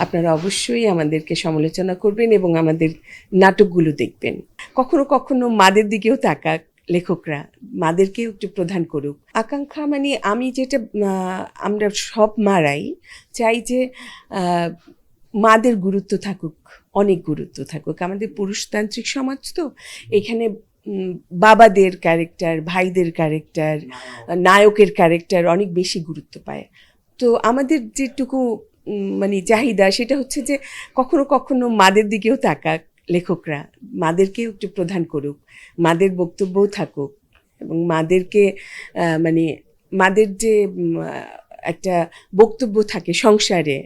আপনারা অবশ্যই আমাদেরকে সমালোচনা করবেন এবং আমাদের নাটকগুলো দেখবেন। কখনো কখনো মাদের দিকেও তাকাক লেখকরা, মাদেরকেও একটু প্রধান করুক। আকাঙ্ক্ষা মানে আমি যেটা আমরা সব মারাই চাই যে মাদের গুরুত্ব থাকুক, অনেক গুরুত্ব থাকুক। আমাদের পুরুষতান্ত্রিক সমাজ তো, এখানে বাবাদের ক্যারেক্টার, ভাইদের ক্যারেক্টার, নায়কের ক্যারেক্টার অনেক বেশি গুরুত্ব পায়। তো আমাদের যেটুকু মানে চাহিদা সেটা হচ্ছে যে কখনো কখনো মাদের দিকেও তাকাক লেখকরা, মাদেরকেও একটু প্রধান করুক, মাদের বক্তব্যও থাকুক এবং মাদেরকে মানে মাদের যে একটা বক্তব্য থাকে সংসারে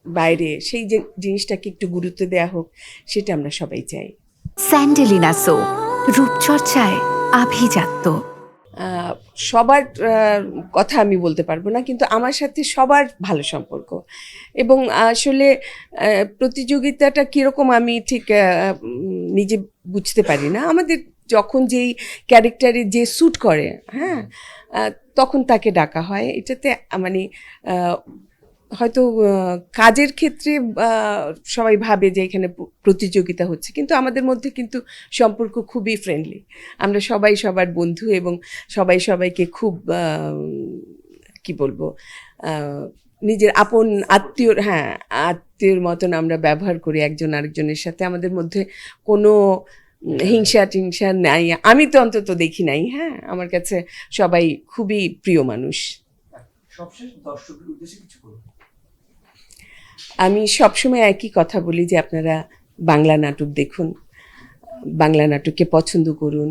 বাইরে, সেই যে জিনিসটাকে একটু গুরুত্ব দেওয়া হোক, সেটা আমরা সবাই চাই। স্যান্ডেলিনা সো, রূপচর্চায় আভিজাত্য। সবার কথা আমি বলতে পারবো না, কিন্তু আমার সাথে সবার ভালো সম্পর্ক। এবং আসলে প্রতিযোগিতাটা কীরকম আমি ঠিক নিজে বুঝতে পারি না। আমাদের যখন যেই ক্যারেক্টারে যে স্যুট করে, হ্যাঁ, তখন তাকে ডাকা হয়। এটাতে মানে হয়তো কাজের ক্ষেত্রে সবাই ভাবে যে এখানে প্রতিযোগিতা হচ্ছে, কিন্তু আমাদের মধ্যে কিন্তু সম্পর্ক খুবই ফ্রেন্ডলি। আমরা সবাই সবার বন্ধু এবং সবাই সবাইকে খুব কি বলবো, নিজের আপন আত্মীয়র, হ্যাঁ, আত্মীয়র মতন আমরা ব্যবহার করি একজন আরেকজনের সাথে। আমাদের মধ্যে কোনো হিংসা টিংসা নাই, আমি তো অন্তত দেখি নাই। হ্যাঁ, আমার কাছে সবাই খুবই প্রিয় মানুষ। আমি সবসময় একই কথা বলি যে আপনারা বাংলা নাটক দেখুন, বাংলা নাটককে পছন্দ করুন,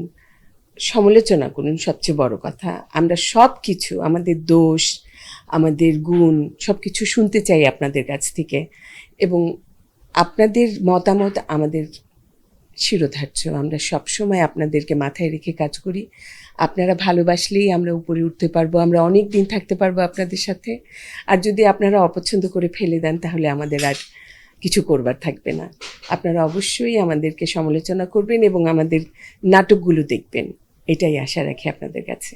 সমালোচনা করুন। সবচেয়ে বড় কথা, আমরা সব কিছু, আমাদের দোষ, আমাদের গুণ, সব কিছু শুনতে চাই আপনাদের কাছ থেকে, এবং আপনাদের মতামত আমাদের শিরোধার্য। আমরা সবসময় আপনাদেরকে মাথায় রেখে কাজ করি। আপনারা ভালোবাসলেই আমরা উপরে উঠতে পারবো, আমরা অনেক দিন থাকতে পারবো আপনাদের সাথে। আর যদি আপনারা অপছন্দ করে ফেলে দেন, তাহলে আমাদের আর কিছু করবার থাকবে না। আপনারা অবশ্যই আমাদেরকে সমালোচনা করবেন এবং আমাদের নাটকগুলো দেখবেন, এটাই আশা রাখি আপনাদের কাছে।